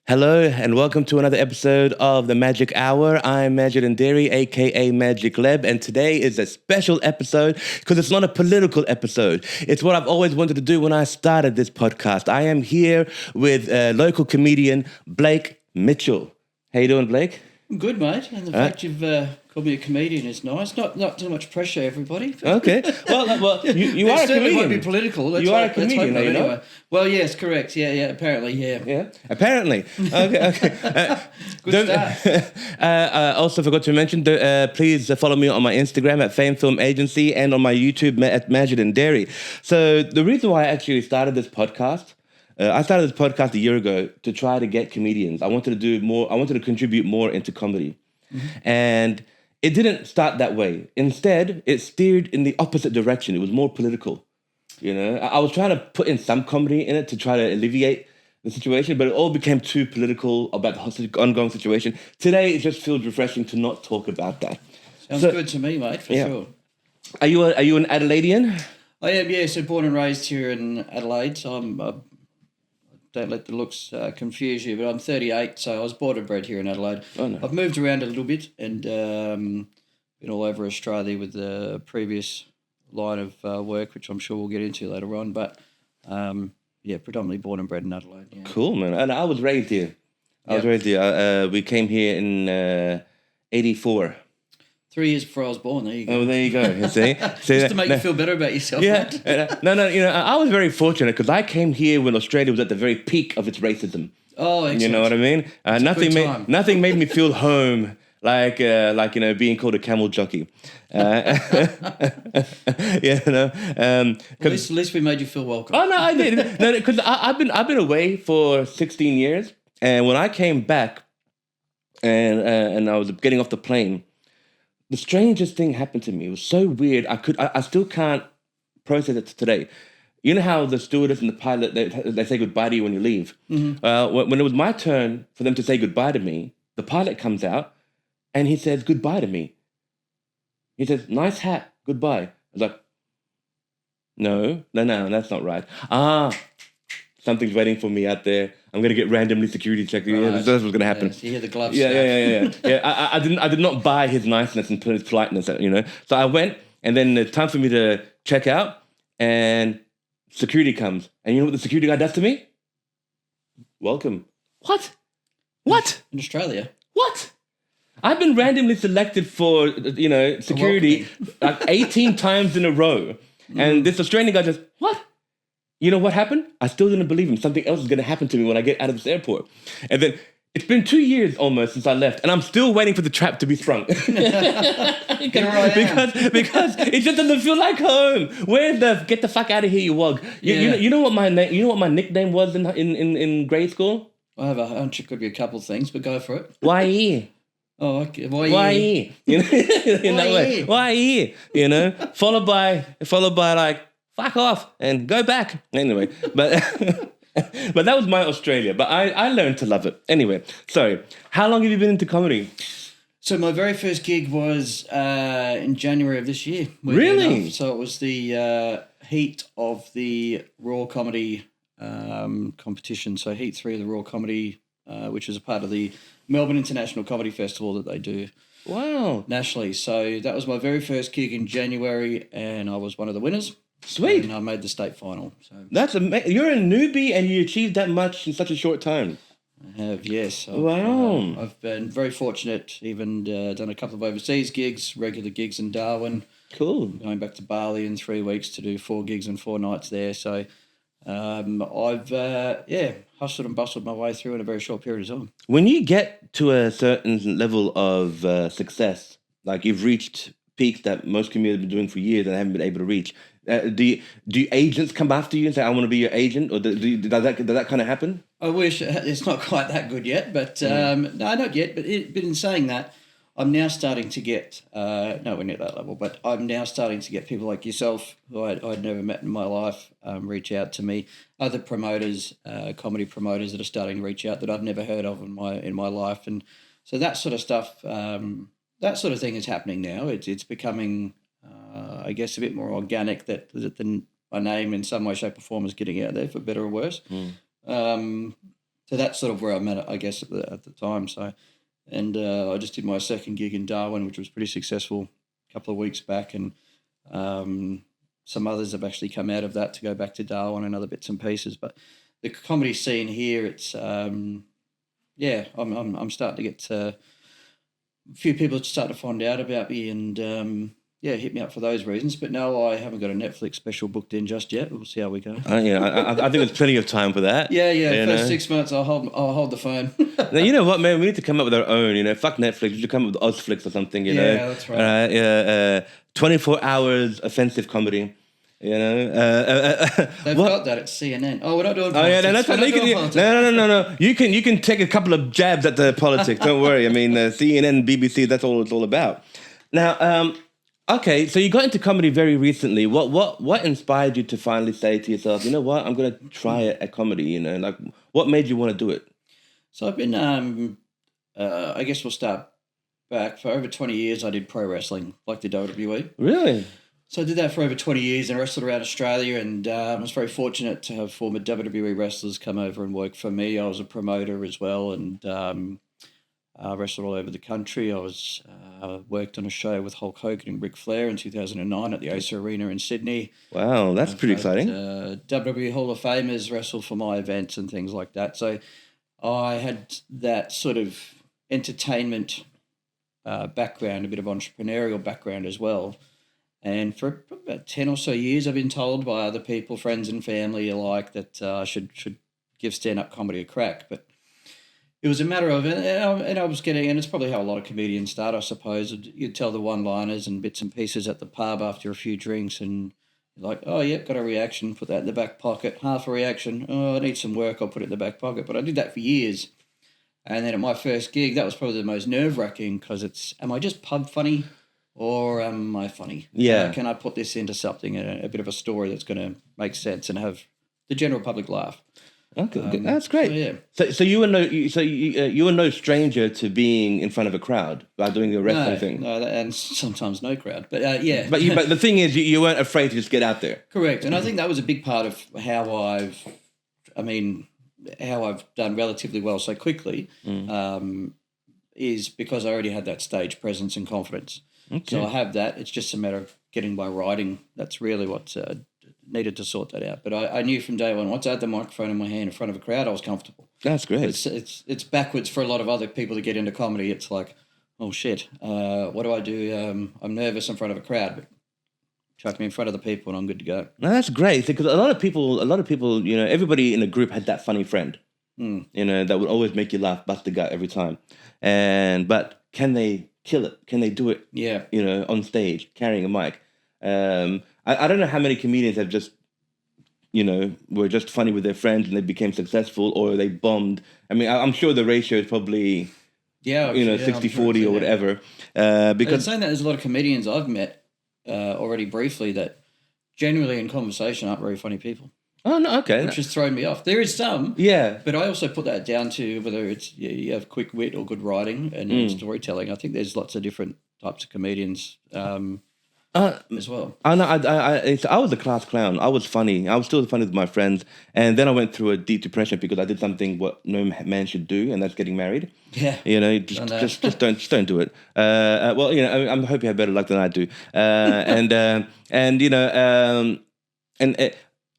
Hello and welcome to another episode of the Magic Hour. I'm Majid Nderi, aka Magic Leb, and today is a special episode because it's not a political episode. It's what I've always wanted to do when I started this podcast. I am here with local comedian Blake Mitchell. How you doing, Blake? I'm good, mate. And the fact you've called me a comedian is nice. Not too much pressure, everybody. Okay. Well, you are a comedian. Won't be political. You are a comedian, you know? Well, yes, correct. Yeah. Apparently, yeah. Yeah. Apparently. Okay. Good start. Also forgot to mention, please follow me on my Instagram at Fame Film Agency and on my YouTube at Majid Nderi. So the reason why I actually started this podcast. I started this podcast a year ago to try to get comedians. I wanted to do more. I wanted to contribute more into comedy. Mm-hmm. And it didn't start that way. Instead, it steered in the opposite direction. It was more political. You know, I was trying to put in some comedy in it to try to alleviate the situation, but it all became too political about the ongoing situation. Today, it just feels refreshing to not talk about that. Sounds good to me, mate, for sure. Are you an Adelaidean? I am, yeah. So born and raised here in Adelaide. So don't let the looks confuse you, but I'm 38, so I was born and bred here in Adelaide. Oh, no. I've moved around a little bit and been all over Australia with the previous line of work, which I'm sure we'll get into later on. But, predominantly born and bred in Adelaide. Yeah. Cool, man. And I was raised here. We came here in 84. 3 years before I was born. There you go. Oh, there you go. See? Just to make you feel better about yourself. Yeah. No. You know, I was very fortunate because I came here when Australia was at the very peak of its racism. Oh, excellent. You know what I mean? Nothing made me feel home like being called a camel jockey. You know. At least we made you feel welcome. Oh no, I did. No, because I've been away for 16 years, and when I came back, and I was getting off the plane. The strangest thing happened to me. It was so weird. I still can't process it today. You know how the stewardess and the pilot, they say goodbye to you when you leave? Mm-hmm. When it was my turn for them to say goodbye to me, the pilot comes out and he says goodbye to me. He says, "Nice hat, goodbye." I was like, no, that's not right. Something's waiting for me out there. I'm going to get randomly security checked. Right. Yeah, that's what's going to happen. So you hear the gloves. Yeah. I did not buy his niceness and his politeness, you know. So I went, and then it's time for me to check out, and security comes. And you know what the security guy does to me? Welcome. What? In Australia? What? I've been randomly selected for, security like 18 times in a row. And this Australian guy just, what? You know what happened? I still didn't believe him. Something else is going to happen to me when I get out of this airport. And then it's been 2 years almost since I left, and I'm still waiting for the trap to be sprung. because it just doesn't feel like home. Where's the get the fuck out of here, you wog? You know what my name? You know what my nickname was in grade school? I have a hunch it could be a couple of things, but go for it. Why? Oh, okay. Why? You know, in that way. Why? You know, followed by like. Fuck off and go back. Anyway, but but that was my Australia. But I learned to love it. Anyway, sorry. How long have you been into comedy? So my very first gig was in January of this year. Really? Enough. So it was the heat of the Raw Comedy competition. So Heat 3 of the Raw Comedy, which is a part of the Melbourne International Comedy Festival that they do. Wow. Nationally. So that was my very first gig in January, and I was one of the winners. Sweet. And I made the state final. So that's amazing. You're a newbie and you achieved that much in such a short time. I have, yes. Wow. I've been very fortunate, even done a couple of overseas gigs, regular gigs in Darwin. Cool. Going back to Bali in 3 weeks to do 4 gigs and 4 nights there. So I've hustled and bustled my way through in a very short period of time. When you get to a certain level of success, like you've reached peaks that most comedians have been doing for years and haven't been able to reach, do agents come after you and say, "I want to be your agent," or does that kind of happen? I wish it's not quite that good yet, but no, not yet. But in saying that, I'm now starting to get nowhere near that level, but I'm now starting to get people like yourself, who I'd never met in my life, reach out to me. Other promoters, comedy promoters that are starting to reach out that I've never heard of in my life, and so that sort of stuff, that sort of thing is happening now. It's becoming, I guess, a bit more organic that my name in some way, shape, or form is getting out there, for better or worse. So that's sort of where I'm at, I guess, at the time. So, and I just did my second gig in Darwin, which was pretty successful a couple of weeks back, and some others have actually come out of that to go back to Darwin and other bits and pieces. But the comedy scene here, it's yeah, I'm starting to get a few people starting to find out about me, and yeah, hit me up for those reasons. But no, I haven't got a Netflix special booked in just yet. We'll see how we go. I think there's plenty of time for that. Yeah. First 6 months, I'll hold the phone. Now, you know what, man? We need to come up with our own. Fuck Netflix. We should come up with Ozflix or something. You know. Yeah, that's right. 24 hours offensive comedy. They've got that at CNN. Oh, we're not doing politics. Oh yeah, no, that's fine. No. You can take a couple of jabs at the politics. Don't worry. I mean, CNN, BBC. That's all it's all about. Now, okay, so you got into comedy very recently. What inspired you to finally say to yourself, you know what, I'm gonna try it at comedy? Like what made you want to do it? So I've been, I guess we'll start back. For over 20 years, I did pro wrestling, like the WWE. Really? So I did that for over 20 years and wrestled around Australia, and I was very fortunate to have former WWE wrestlers come over and work for me. I was a promoter as well, and wrestled all over the country. I was worked on a show with Hulk Hogan and Ric Flair in 2009 at the Acer Arena in Sydney. Wow, that's pretty exciting. WWE Hall of Famers wrestled for my events and things like that. So I had that sort of entertainment background, a bit of entrepreneurial background as well. And for about 10 or so years, I've been told by other people, friends and family alike, that I should give stand-up comedy a crack. But it was a matter of, and I was getting, and it's probably how a lot of comedians start, I suppose. You'd tell the one-liners and bits and pieces at the pub after a few drinks, and you're like, oh, yep, got a reaction, put that in the back pocket. Half a reaction, oh, I need some work, I'll put it in the back pocket. But I did that for years. And then at my first gig, that was probably the most nerve-wracking, because it's, am I just pub funny or am I funny? Yeah. Can I put this into something, a bit of a story that's going to make sense and have the general public laugh? Okay, that's great. So, yeah. So you were no stranger to being in front of a crowd by doing the wrestling thing. No, and sometimes no crowd. But yeah. But the thing is, you weren't afraid to just get out there. Correct, and I think that was a big part of how I've done relatively well so quickly, is because I already had that stage presence and confidence. Okay. So I have that. It's just a matter of getting my writing. That's really what needed to sort that out. But I knew from day one, once I had the microphone in my hand in front of a crowd, I was comfortable. That's great. It's backwards for a lot of other people to get into comedy. It's like, oh shit, what do I do? I'm nervous in front of a crowd, but chuck me in front of the people and I'm good to go. No, that's great, because a lot of people, everybody in a group had that funny friend, that would always make you laugh, bust the gut every time. But can they kill it? Can they do it? Yeah. On stage, carrying a mic. I don't know how many comedians have just, were just funny with their friends and they became successful, or they bombed. I mean, I'm sure the ratio is probably, 60-40 or whatever. Because saying that, there's a lot of comedians I've met already briefly that generally in conversation aren't very funny people. Oh, no, okay. Which has thrown me off. There is some. Yeah. But I also put that down to whether it's you have quick wit or good writing and storytelling. I think there's lots of different types of comedians as well. I was a class clown. I was funny. I was still funny with my friends. And then I went through a deep depression because I did something what no man should do, and that's getting married. Yeah. Just don't do it. I'm hoping you have better luck than I do.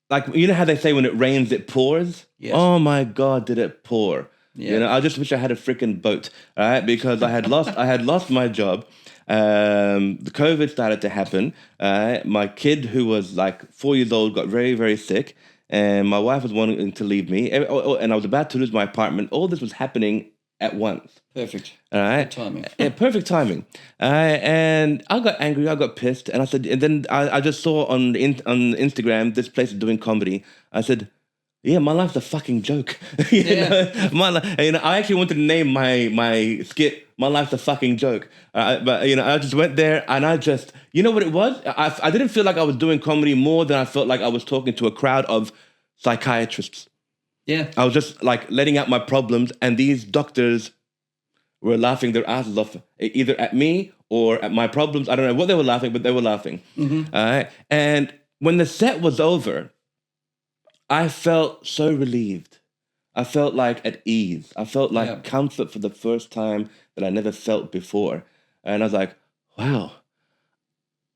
Like, how they say when it rains, it pours? Yes. Oh, my God, did it pour? Yeah. I just wish I had a freaking boat, all right? Because I had lost my job. The COVID started to happen. My kid, who was like 4 years old, got very, very sick. And my wife was wanting to leave me. And I was about to lose my apartment. All this was happening at once. Perfect. All right. Good timing. Yeah, perfect timing. And I got angry. I got pissed. And I said, and then I just saw on Instagram this place is doing comedy. I said, yeah, my life's a fucking joke. I actually wanted to name my skit "My Life's a Fucking Joke," but I just went there and I just, what it was? I didn't feel like I was doing comedy more than I felt like I was talking to a crowd of psychiatrists. Yeah, I was just like letting out my problems, and these doctors were laughing their asses off, either at me or at my problems. I don't know what they were laughing, but they were laughing. Mm-hmm. And when the set was over, I felt so relieved. I felt like at ease. I felt like Yeah. comfort for the first time that I never felt before. And I was like, wow.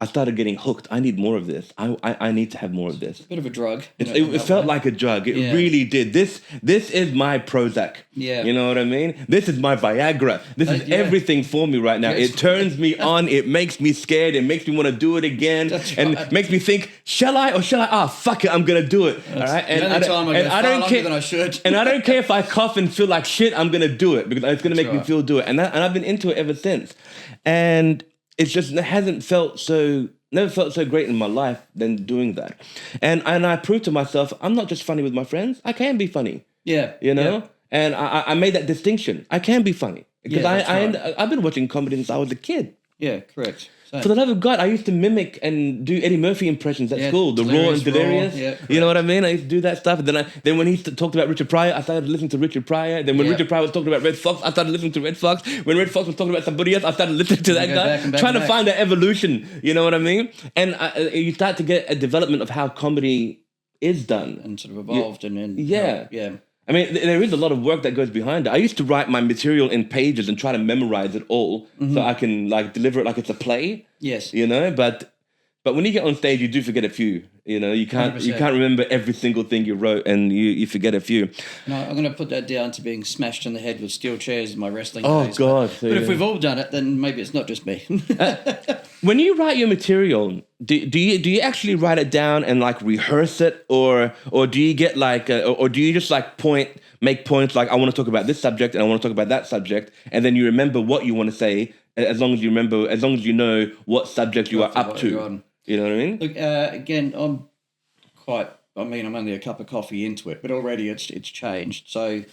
I started getting hooked. I need more of this. I need to have more of this. Bit of a drug. It felt like a drug. It Yeah. really did. This is my Prozac. Yeah. You know what I mean? This is my Viagra. This is Yeah. everything for me right now. Yes. It turns me on. It makes me scared. It makes me want to do it again. That's and right. makes me think, shall I or shall I? Ah, fuck it. I'm going to do it. All right? The only time I go far longer than I should. And I don't care if I cough and feel like shit. I'm going to do it because it's going to make me right. feel do it. And I've been into it ever since. And it's just, it hasn't felt so... Never felt so great in my life than doing that. And I proved to myself, I'm not just funny with my friends. I can be funny. Yeah. You know? Yeah. And I made that distinction. I can be funny. Because Yeah, that's right. I've been watching comedy since I was a kid. Yeah, correct. Same. For the love of God, I used to mimic and do Eddie Murphy impressions at school. The Raw and Delirious. Yeah, you know what I mean? I used to do that stuff. And then when he talked about Richard Pryor, I started listening to Richard Pryor. Then when Yeah. Richard Pryor was talking about Red Fox, I started listening to Red Fox. When Red Fox was talking about somebody else, I started listening to that go guy. back and back trying and to back. find that evolution. You know what I mean? And you start to get a development of how comedy is done. And sort of evolved and Yeah. yeah. I mean, there is a lot of work that goes behind it. I used to write my material in pages and try to memorize it all so I can like deliver it like it's a play. Yes. You know, but when you get on stage, you do forget a few. You know, you can't 100%. remember every single thing you wrote, and you forget a few. No, I'm going to put that down to being smashed in the head with steel chairs in my wrestling Oh days. God! But if we've all done it, then maybe it's not just me. When you write your material, do you actually write it down and like rehearse it, or do you get like or do you just like make points like I want to talk about this subject and I want to talk about that subject, and then you remember what you want to say as long as you know what subject you are up what you're to. on. You know what I mean? Look, again, I'm only a cup of coffee into it, but already it's changed. So,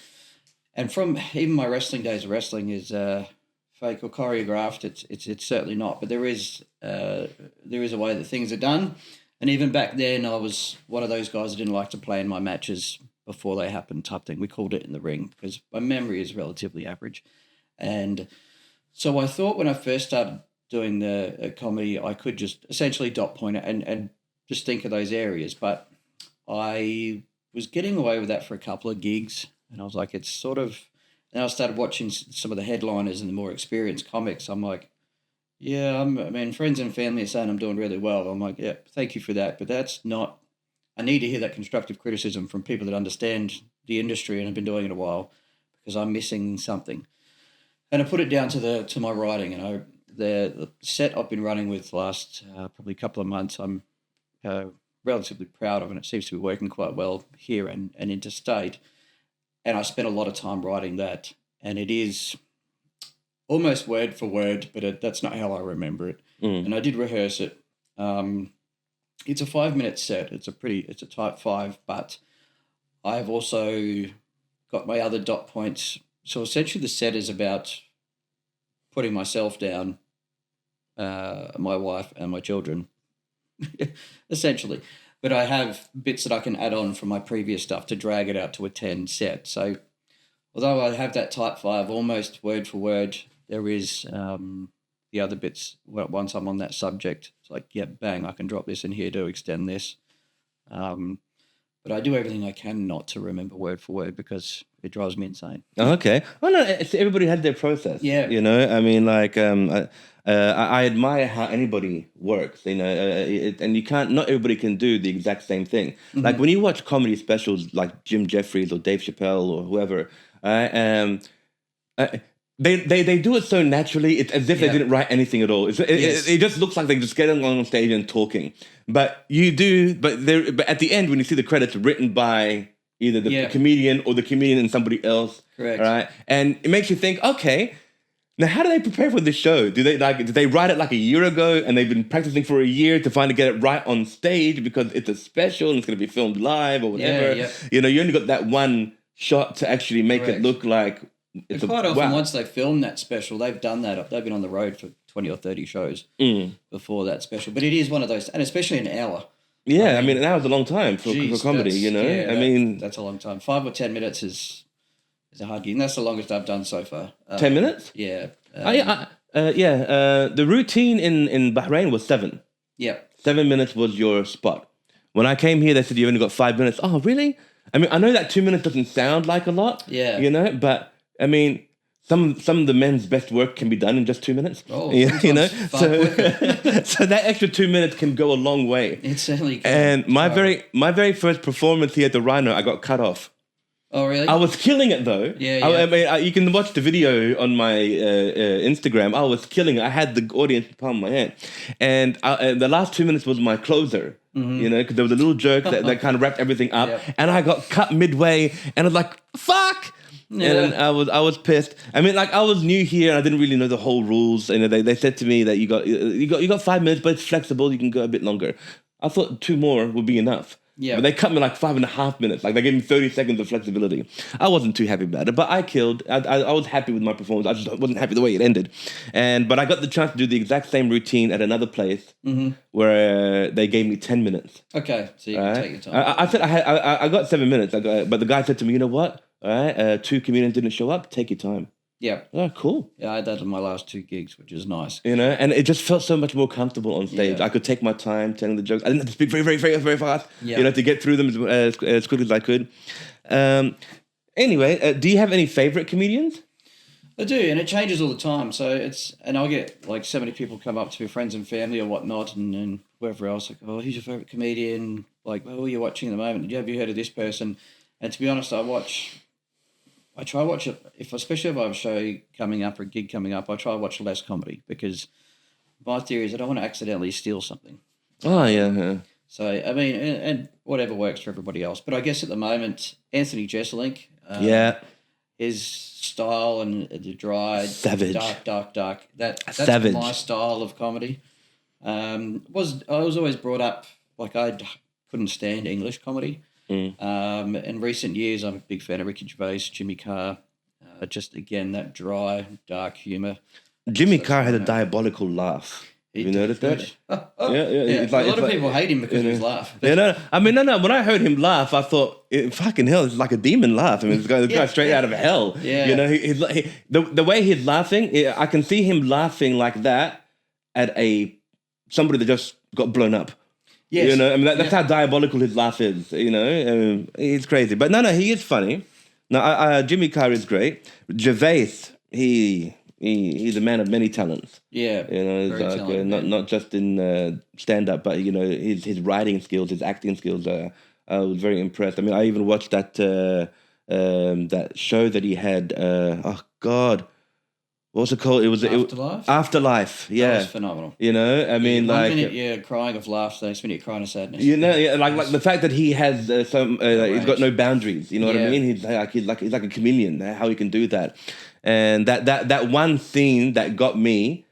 and from even my wrestling days, wrestling is fake or choreographed. It's certainly not, but there is a way that things are done. And even back then, I was one of those guys that didn't like to plan my matches before they happened type thing. We called it in the ring because my memory is relatively average. And so I thought when I first started doing the comedy, I could just essentially dot point it and just think of those areas. But I was getting away with that for a couple of gigs, and I was like, it's sort of... Then I started watching some of the headliners and the more experienced comics. I'm like, yeah, friends and family are saying I'm doing really well. I'm like, yeah, thank you for that. But that's not... I need to hear that constructive criticism from people that understand the industry and have been doing it a while, because I'm missing something. And I put it down to my writing, and the set I've been running with the last probably couple of months, I'm relatively proud of, and it seems to be working quite well here and interstate. And I spent a lot of time writing that, and it is almost word for word, but that's not how I remember it. And I did rehearse it. It's a 5-minute set. It's a type 5, but I've also got my other dot points. So essentially the set is about putting myself down, my wife and my children, essentially. But I have bits that I can add on from my previous stuff to drag it out to a 10 set. So although I have that type 5 almost word for word, there is the other bits. Once I'm on that subject, it's like, yeah, bang, I can drop this in here to extend this. But I do everything I can not to remember word for word because it drives me insane. Okay. Well, no, everybody had their process. Yeah. You know, I mean, like, I admire how anybody works, you know, and not everybody can do the exact same thing. Like when you watch comedy specials like Jim Jeffries or Dave Chappelle or whoever, they do it so naturally. It's as if they didn't write anything at all. It just looks like they're just getting on stage and talking. But at the end, when you see the credits written by either the comedian or the comedian and somebody else, Correct. Right? And it makes you think, okay, now how do they prepare for this show? Do they write it like a year ago and they've been practicing for a year to finally get it right on stage because it's a special and it's going to be filmed live or whatever? Yeah. You know, you only got that one shot to actually make it look like. And quite often, once they film that special, they've done that. They've been on the road for 20 or 30 shows before that special. But it is one of those, and especially an hour. Yeah, I mean an hour's a long time for comedy, you know? Yeah, that's a long time. 5 or 10 minutes is a hard gig. And that's the longest I've done so far. 10 minutes? Yeah. The routine in Bahrain was 7. Yeah. 7 minutes was your spot. When I came here, they said you only got 5 minutes. Oh, really? I mean, I know that 2 minutes doesn't sound like a lot. Yeah. You know, but I mean, some of the men's best work can be done in just 2 minutes. Oh, you know, sometimes far so quicker. so that extra 2 minutes can go a long way. It certainly can. And my very first performance here at the Rhino, I got cut off. Oh, really? I was killing it though. Yeah, I mean, you can watch the video on my Instagram. I was killing it. I had the audience in the palm of my hand, and the last 2 minutes was my closer. You know, because there was a little joke that kind of wrapped everything up, Yep. and I got cut midway, and I was like, "Fuck!" Yeah. And I was pissed. I mean, like I was new here, and I didn't really know the whole rules. And they said to me that you got 5 minutes, but it's flexible. You can go a bit longer. I thought 2 more would be enough. Yeah. But they cut me like 5.5 minutes. Like they gave me 30 seconds of flexibility. I wasn't too happy about it, but I killed. I was happy with my performance. I just wasn't happy the way it ended. But I got the chance to do the exact same routine at another place where they gave me 10 minutes. Okay, so you can take your time. I said I got 7 minutes. But the guy said to me, you know what? All right, 2 comedians didn't show up. Take your time. Yeah. Oh, cool. Yeah, I had that in my last 2 gigs, which is nice. You know, and it just felt so much more comfortable on stage. Yeah. I could take my time telling the jokes. I didn't have to speak very, very, very, very fast. Yeah. You know, to get through them as quickly as I could. Anyway, do you have any favorite comedians? I do, and it changes all the time. So and I'll get like so many people come up to me, friends and family or whatnot, and whoever else, like, oh, who's your favorite comedian? Like, oh, who are you watching at the moment? Have you heard of this person? And to be honest, I try to watch it, especially if I have a show coming up or a gig coming up, I try to watch less comedy because my theory is I don't want to accidentally steal something. Oh, yeah. So, I mean, and whatever works for everybody else. But I guess at the moment, Anthony Jeselnik, Yeah. his style and the dry, Savage. dark, that's Savage. my style of comedy. I was always brought up, like I couldn't stand English comedy. In recent years, I'm a big fan of Ricky Gervais, Jimmy Carr. Just again that dry, dark humour. Jimmy Carr had a diabolical laugh. Have you noticed that? Yeah. It's like, a lot of people hate him because of his laugh. Yeah, no. I mean, no. When I heard him laugh, I thought, fucking hell, it's like a demon laugh. I mean, the guy straight out of hell. Yeah. You know, the way he's laughing, I can see him laughing like that at somebody that just got blown up. Yes. You know, I mean, that's how diabolical his laugh is. You know, he's crazy. But no, he is funny. No, Jimmy Carr is great. Gervais, he's a man of many talents. Yeah, you know, very like, talented, not just in stand up, but you know, his writing skills, his acting skills. I was very impressed. I mean, I even watched that show that he had. Oh God. What's it called? It was Afterlife. Afterlife, yeah, That was phenomenal. You know, I mean, One like minute you're crying of laughter, next minute you're crying of sadness. you know, yeah, like the fact that he has he's got no boundaries. You know what I Yeah. mean? He's like a chameleon. How he can do that, and that one scene that got me,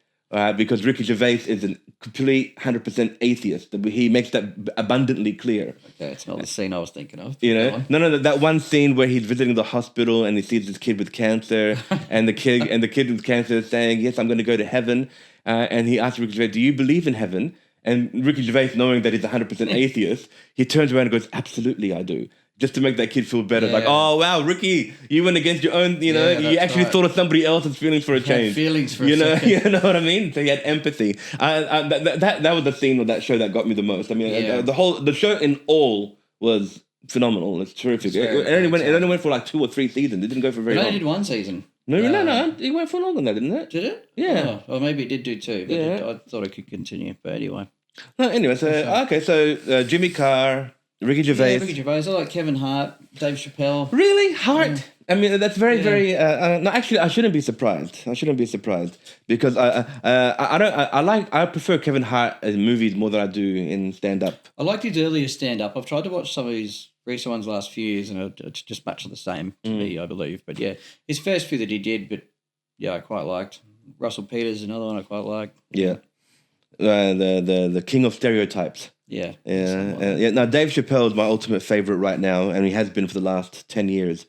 because Ricky Gervais is a complete 100% atheist. He makes that abundantly clear. Okay, it's not the scene I was thinking of. You Go know, on. no, that one scene where he's visiting the hospital and he sees this kid with cancer, and the kid with cancer is saying, "Yes, I'm going to go to heaven," and he asks Ricky Gervais, "Do you believe in heaven?" And Ricky Gervais, knowing that he's 100% atheist, he turns around and goes, "Absolutely, I do." Just to make that kid feel better. Yeah. Like, oh, wow, Ricky, you went against your own, you know, Yeah, you that's actually right. thought of somebody else's feelings for a Had change. feelings for a you know, second. you know what I mean? So he had empathy. That was the scene of that show that got me the most. I mean, Yeah. the show in all was phenomenal. It's terrific. It's very, It only went for like 2 or 3 seasons. It didn't go for very It long. only did one season. No, it went for longer than that, didn't it? Did it? Yeah. Oh, or maybe it did do 2. But Yeah. I thought it could continue. But anyway. No, anyway, so Jimmy Carr, Ricky Gervais. Yeah, Ricky Gervais. I like Kevin Hart, Dave Chappelle. Really? Hart? I mean, that's very, very... no, actually, I shouldn't be surprised. Because I prefer Kevin Hart in movies more than I do in stand-up. I liked his earlier stand-up. I've tried to watch some of his recent ones the last few years, and it's just much of the same to me, I believe. But yeah, his first few that he did, but yeah, I quite liked. Russell Peters, another one I quite liked. Yeah. The king of stereotypes. Yeah. Yeah. Now, Dave Chappelle is my ultimate favorite right now, and he has been for the last 10 years.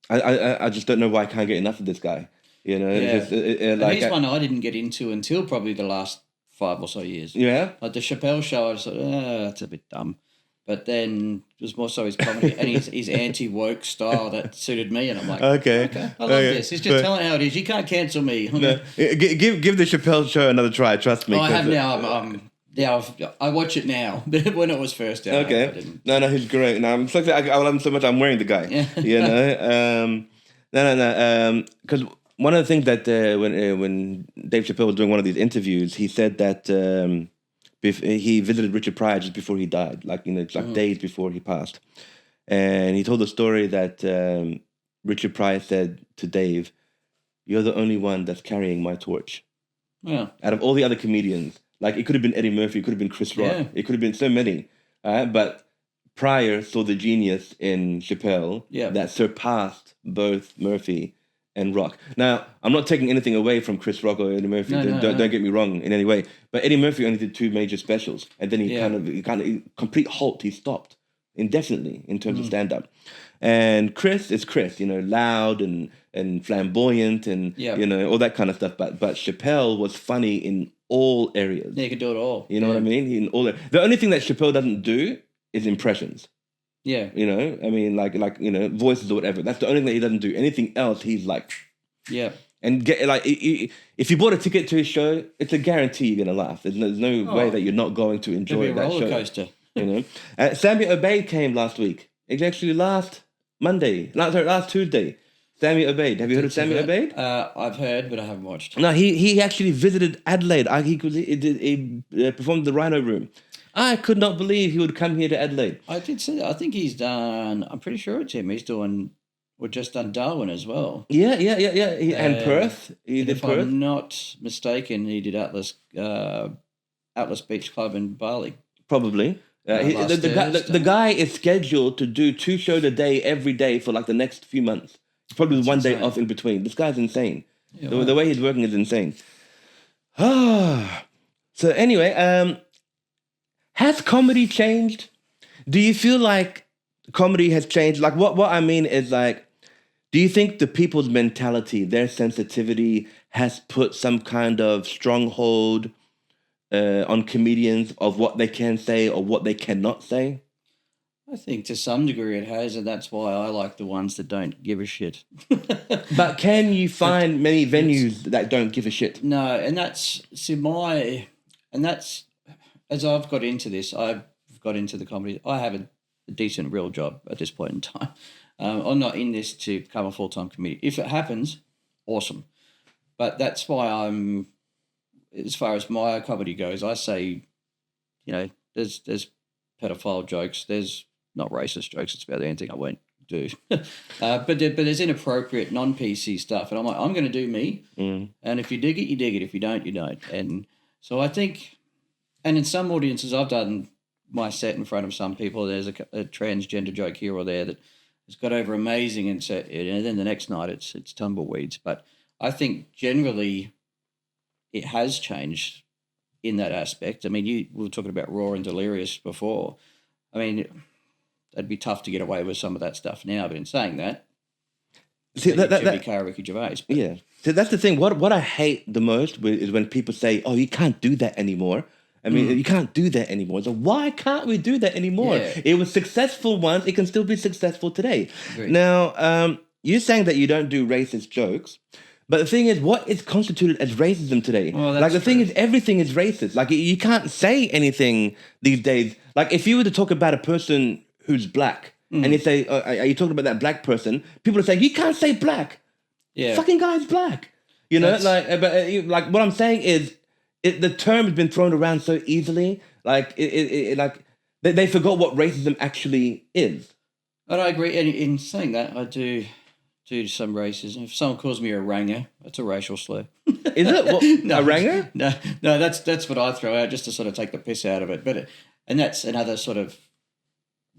I just don't know why I can't get enough of this guy. You know, Yeah. it's And he's one I didn't get into until probably the last 5 or so years. yeah. Like the Chappelle show, I was like, that's a bit dumb. But then it was more so his comedy and his anti-woke style that suited me. And I'm like, Okay. I love this. He's just telling how it is. You can't cancel me. No, give the Chappelle show another try. Trust me. I have 'cause, now. I'm Now I watch it now, but when it was first out, I Okay. didn't. No, he's great. No, I'm so glad I love him so much. I'm wearing the guy. Yeah. You know. No. Because one of the things that when Dave Chappelle was doing one of these interviews, he said that he visited Richard Pryor just before he died, like it's like days before he passed, and he told the story that Richard Pryor said to Dave, "You're the only one that's carrying my torch." Yeah. Out of all the other comedians, like it could have been Eddie Murphy, it could have been Chris Rock, Yeah. it could have been so many, but Pryor saw the genius in Chappelle that surpassed both Murphy and Rock. Now, I'm not taking anything away from Chris Rock or Eddie Murphy. Don't get me wrong in any way. But Eddie Murphy only did 2 major specials, and then he kind of complete halt. He stopped indefinitely in terms of stand up. And Chris is Chris, loud and flamboyant and all that kind of stuff. But Chappelle was funny in all areas. Yeah, he could do it all. You know what I mean? The only thing that Chappelle doesn't do is impressions. Yeah. I mean, like voices or whatever. That's the only thing that he doesn't do. Anything else, he's like, yeah. And get like, if you bought a ticket to his show, it's a guarantee you're gonna laugh. There's no way that you're not going to enjoy that show. Roller coaster. Sammy Obeid came last week. It's actually last Tuesday. Sammy Obeid. Have you heard of Sammy Obeid? I've heard, but I haven't watched. No, he actually visited Adelaide. He performed the Rhino Room. I could not believe he would come here to Adelaide. I did see that. I think he's done. I'm pretty sure it's him. He's doing. Or just done Darwin as well. Yeah. And Perth. He did if Perth. I'm not mistaken, he did Atlas Beach Club in Bali. Probably. The guy is scheduled to do 2 shows a day every day for like the next few months. Probably That's 1 day off in between. This guy's insane. Yeah, the way he's working is insane. So anyway, has comedy changed? Do you feel like comedy has changed? Like what I mean is like, do you think the people's mentality, their sensitivity has put some kind of stronghold on comedians of what they can say or what they cannot say? I think to some degree it has, and that's why I like the ones that don't give a shit. But can you find many venues that don't give a shit? No, and that's as I've got into this, I've got into the comedy. I have a decent real job at this point in time. I'm not in this to become a full-time comedian. If it happens, awesome. But that's why I'm, as far as my comedy goes, I say, there's pedophile jokes, there's not racist jokes. It's about the only thing I won't do. But there's inappropriate, non-PC stuff. And I'm like, I'm going to do me. And if you dig it, you dig it. If you don't, you don't. And so I think, and in some audiences, I've done my set in front of some people. There's a transgender joke here or there that has got over amazing, and then the next night it's tumbleweeds. But I think generally it has changed in that aspect. I mean, we were talking about Raw and Delirious before. I mean, it'd be tough to get away with some of that stuff now. But in saying that, see Jimmy Carr, Ricky Gervais. But, yeah. So that's the thing. What I hate the most is when people say, "Oh, you can't do that anymore." I mean, you can't do that anymore. So why can't we do that anymore? Yeah. It was successful once. It can still be successful today. Agreed. Now, you're saying that you don't do racist jokes. But the thing is, what is constituted as racism today? Well, like, the thing is, everything is racist. Like, you can't say anything these days. Like, if you were to talk about a person who's black, and you say, are you talking about that black person? People are saying, you can't say black. Yeah. Fucking guy's black. You know, like what I'm saying is, the term has been thrown around so easily. Like, they forgot what racism actually is. And I agree. And in saying that, I do some racism. If someone calls me a ranger, that's a racial slur. Is it? What, a ranger? No, that's what I throw out just to sort of take the piss out of it. But and that's another sort of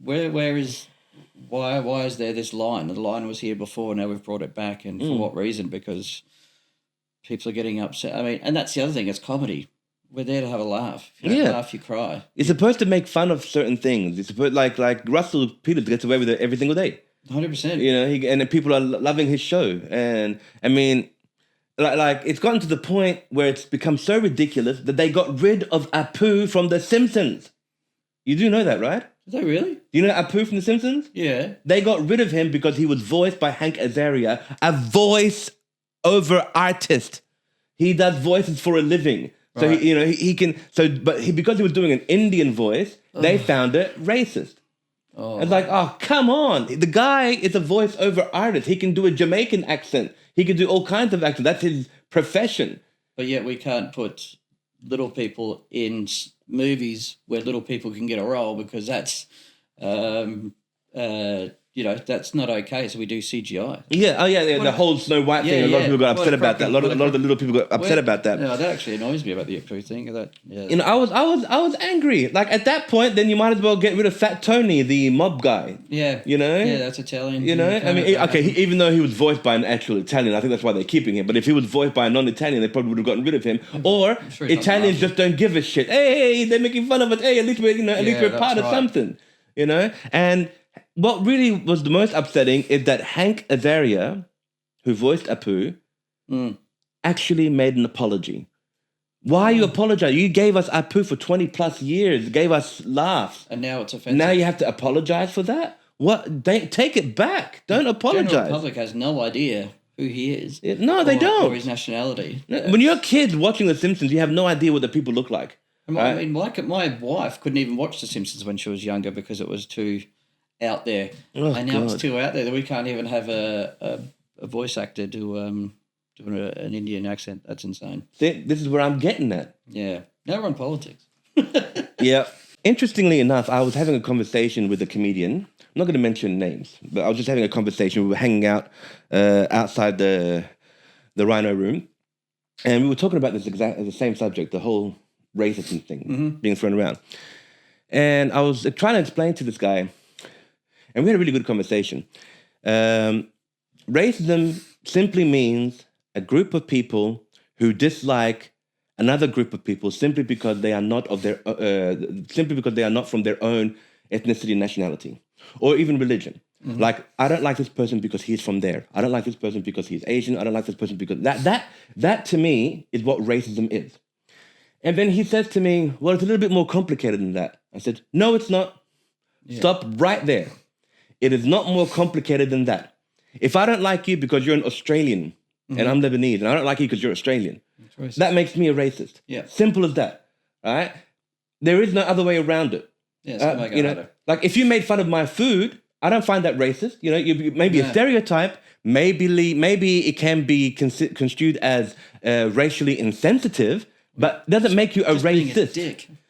why is there this line? The line was here before. Now we've brought it back, and for what reason? Because people are getting upset. I mean, and that's the other thing. It's comedy. We're there to have a laugh. If you don't laugh, you cry. You're supposed to make fun of certain things. It's supposed like Russell Peters gets away with it every single day. 100%. You know, and people are loving his show. And I mean, like it's gotten to the point where it's become so ridiculous that they got rid of Apu from The Simpsons. You do know that, right? Is that really? Do you know Apu from The Simpsons? Yeah. They got rid of him because he was voiced by Hank Azaria, a voice over artist. He does voices for a living. So Right. he can. So, but because he was doing an Indian voice, they found it racist. Oh. It's like, oh, come on. The guy is a voice-over artist. He can do a Jamaican accent. He can do all kinds of accents. That's his profession. But yet we can't put little people in movies where little people can get a role because that's, that's not okay. So we do CGI. Yeah, oh yeah. The whole Snow White thing. A lot of people got upset about that. A lot of the little people got upset about that. No, that actually annoys me about the actual thing. That, yeah. I was angry. Like at that point, then you might as well get rid of Fat Tony, the mob guy. Yeah. Yeah, that's Italian. I mean, even though he was voiced by an actual Italian, I think that's why they're keeping him. But if he was voiced by a non-Italian, they probably would have gotten rid of him. Or sure Italians just don't give a shit. Hey, they're making fun of us. Hey, at least we're part of something. And what really was the most upsetting is that Hank Azaria, who voiced Apu, actually made an apology. Why are you apologizing? You gave us Apu for 20 plus years, gave us laughs. And now it's offensive. Now you have to apologize for that? What? Take it back. Don't apologize. The general public has no idea who he is. No, they don't. Or his nationality. When you're a kid watching The Simpsons, you have no idea what the people look like. I mean, my wife couldn't even watch The Simpsons when she was younger because it was too out there. Oh, and now God. it's too out there that we can't even have a voice actor do an Indian accent. That's insane. See, this is where I'm getting at. Yeah. Now we're on politics. Yeah. Interestingly enough, I was having a conversation with a comedian. I'm not going to mention names, but I was just having a conversation. We were hanging out outside the Rhino room, and we were talking about the same subject, the whole racism thing being thrown around. And I was trying to explain to this guy, and we had a really good conversation. Racism simply means a group of people who dislike another group of people simply because they are not from their own ethnicity and nationality, or even religion. Like, I don't like this person because he's from there. I don't like this person because he's Asian. I don't like this person because that to me is what racism is. And then he says to me, well, it's a little bit more complicated than that. I said, no, it's not. Yeah. Stop right there. It is not more complicated than that. If I don't like you because you're an Australian and I'm Lebanese, and I don't like you because you're Australian, that makes me a racist. Yeah. Simple as that. All right? There is no other way around it. Yeah, like if you made fun of my food, I don't find that racist. Maybe a stereotype. Maybe it can be construed as racially insensitive, but doesn't make you a racist.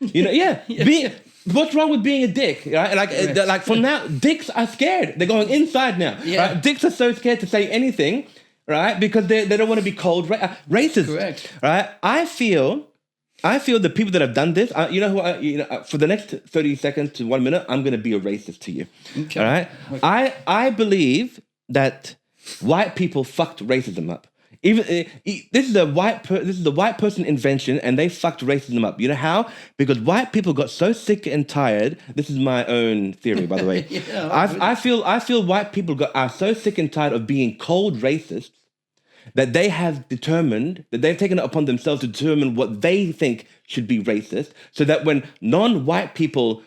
Being a dick. What's wrong with being a dick? Right? Like from now, dicks are scared. They're going inside now. Yeah. Right? Dicks are so scared to say anything, right? Because they don't want to be called racist. Correct. Right? I feel the people that have done this, for the next 30 seconds to 1 minute, I'm going to be a racist to you. Okay. All right? Okay. I believe that white people fucked racism up. This is a white person invention, and they fucked racism up. You know how? Because white people got so sick and tired. This is my own theory, by the way. I feel white people are so sick and tired of being called racists that they have determined that they've taken it upon themselves to determine what they think should be racist, so that when non-white people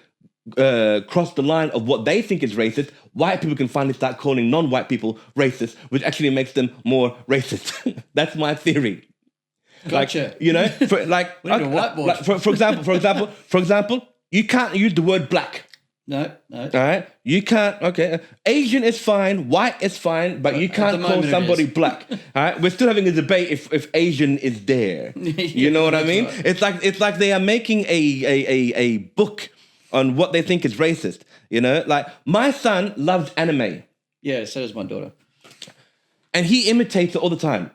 cross the line of what they think is racist, white people can finally start calling non-white people racist, which actually makes them more racist. That's my theory. Gotcha. For example, you can't use the word black. No. All right? You can't, okay. Asian is fine, white is fine, but you can't call somebody black. All right? We're still having a debate if Asian is there. You know what I mean? Right. It's like they are making a book on what they think is racist. Like my son loves anime. Yeah, so does my daughter. And he imitates it all the time,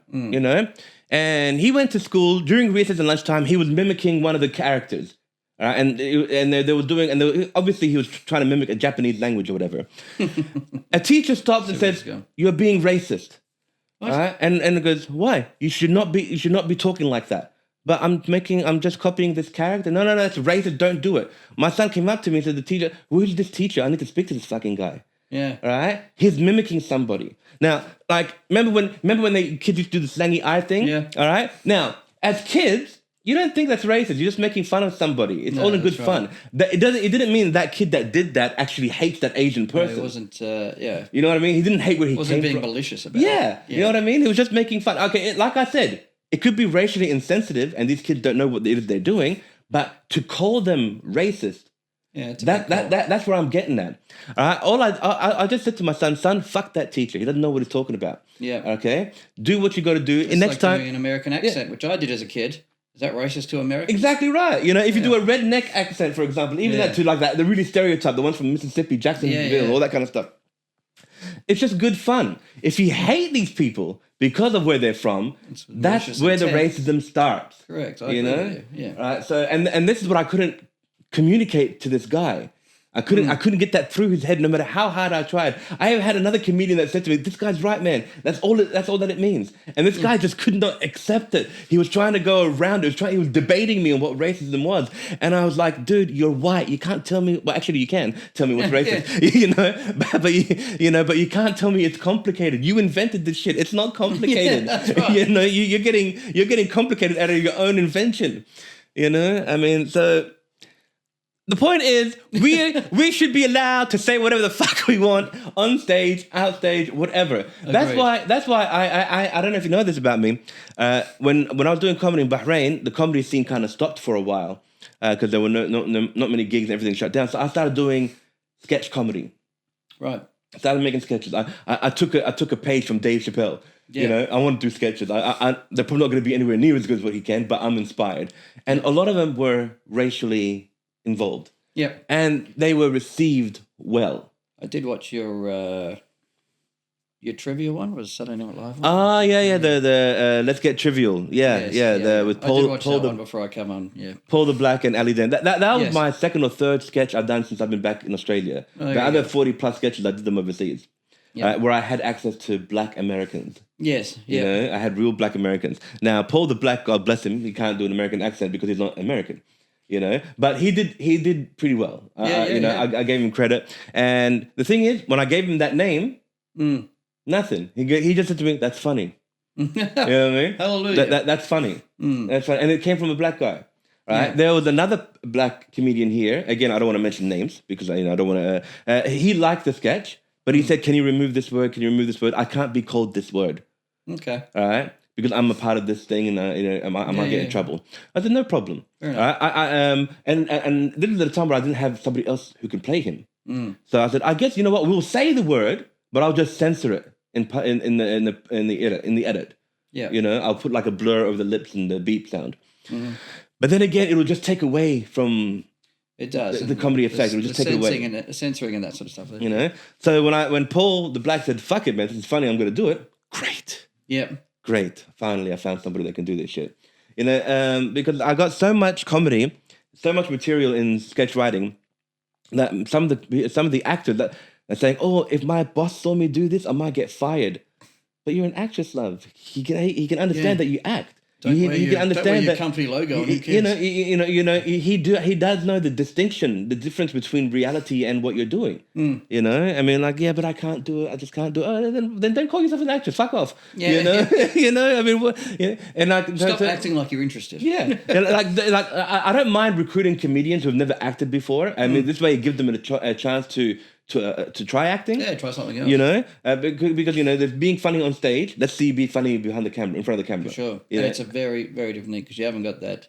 And he went to school during recess and lunchtime. He was mimicking one of the characters. And they were doing, and obviously he was trying to mimic a Japanese language or whatever. A teacher stops and says, "You're being racist." What? All right? And it goes, "Why? You should not be talking like that." But I'm just copying this character. No, that's racist. Don't do it. My son came up to me and said, "The teacher, who is this teacher? I need to speak to this fucking guy." Yeah. All right? He's mimicking somebody. Now, like, remember when the kids used to do the slangy eye thing? Yeah. All right? Now, as kids, you don't think that's racist. You're just making fun of somebody. It's all in good fun. It didn't mean that kid that did that actually hates that Asian person. No, it wasn't, yeah. You know what I mean? He didn't hate where he came from. Wasn't being malicious about it. Yeah. You know what I mean? He was just making fun. Okay, like I said, it could be racially insensitive, and these kids don't know what it is they're doing. But to call them racist, Yeah, it's a that, big that call. that that's where I'm getting at. All I just said to my son, fuck that teacher. He doesn't know what he's talking about. Yeah. Okay, do what you got to do. It's And next like time, doing an American accent, which I did as a kid. Is that racist to Americans? exactly right. You know, if you do a redneck accent, for example, even Yeah. that to like that, the really stereotype, the ones from Mississippi, Jacksonville, all that kind of stuff. It's just good fun. If you hate these people because of where they're from, that's malicious where the intent. racism starts. Correct. I You agree know? with you. Yeah. Right. So and this is what I couldn't communicate to this guy. I couldn't get that through his head no matter how hard I tried. I have had another comedian that said to me, "This guy's right, man. That's all that it means." And this guy just could not accept it. He was trying to go around it. He was debating me on what racism was. And I was like, "Dude, you're white. You can't tell me, well actually you can tell me what's racist." You know, but you can't tell me it's complicated. You invented this shit. It's not complicated. that's right. You know, you're getting complicated out of your own invention. You know? I mean, so the point is, we should be allowed to say whatever the fuck we want on stage, out stage, whatever. That's why I don't know if you know this about me. When I was doing comedy in Bahrain, the comedy scene kind of stopped for a while because there were not many gigs and everything shut down. So I started doing sketch comedy. Right. I started making sketches. I took a page from Dave Chappelle. Yeah. You know, I want to do sketches. They're probably not going to be anywhere near as good as what he can, but I'm inspired. And a lot of them were racially involved. Yeah. And they were received well. I did watch your trivia one. Was Saturday Night Live one? The Let's Get Trivial. With I did watch Paul that one before I come on. Yeah. Paul the Black and Ali Dan. That was Yes. my second or third sketch I've done since I've been back in Australia. The other 40 plus sketches I did them overseas. Where I had access to Black Americans. Yes. You know, I had real Black Americans. Now Paul the Black, God bless him, he can't do an American accent because he's not American. You know, but he did pretty well. I gave him credit. And the thing is, when I gave him that name, nothing. He just said to me, "That's funny." You know what I mean? Hallelujah. That's funny. That's funny. And it came from a black guy. Right? Yeah. There was another black comedian here. Again, I don't want to mention names because I don't want to. He liked the sketch, but he said, "Can you remove this word? Can you remove this word? I can't be called this word." Okay. All right. Because I'm a part of this thing, and I might get in trouble. I said, no problem. Fair enough. And this is the time where I didn't have somebody else who can play him. So I said, I guess you know what? We'll say the word, but I'll just censor it in the edit. Yeah. You know, I'll put like a blur over the lips and the beep sound. But then again, it'll just take away from It does. the comedy effect. It'll just take it away. Censoring and that sort of stuff. You know. So when Paul the Black said, "Fuck it, man, this is funny. I'm going to do it." Great. Yeah. Great. Finally, I found somebody that can do this shit. You know, because I got so much comedy, so much material in sketch writing that some of the actors that are saying, "Oh, if my boss saw me do this, I might get fired." But you're an actress, love. He can understand that you act. Don't He wear can your understand that company logo. And who you cares? know. He does know the distinction, the difference between reality and what you're doing. You know, I mean, like, yeah, but I can't do it. I just can't do it. Oh, then don't call yourself an actress. Fuck off. Yeah, you know, yeah. you know. I mean, and like Stop acting like you're interested. Yeah, and like I don't mind recruiting comedians who've never acted before. I mean, this way you give them a chance to try acting. Yeah, try something else. You know, because you know, there's being funny on stage. Let's see you be funny behind the camera, in front of the camera. For sure. You And know? it's a very, very different thing because you haven't got that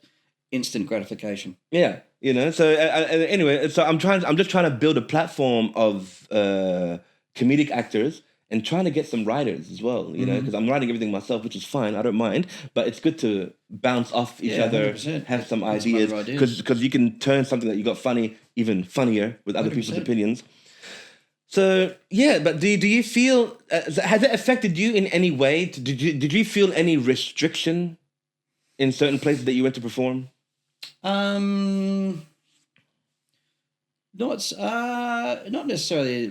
instant gratification. Yeah, you know. So anyway, so I'm just trying to build a platform of comedic actors and trying to get some writers as well. You know, because I'm writing everything myself, which is fine. I don't mind, but it's good to bounce off each other, 100%. have some Have some ideas, other ideas. because you can turn something that you got funny even funnier with other people's 100%. opinions. So yeah, but do you feel has it affected you in any way? Did you feel any restriction in certain places that you went to perform? Not necessarily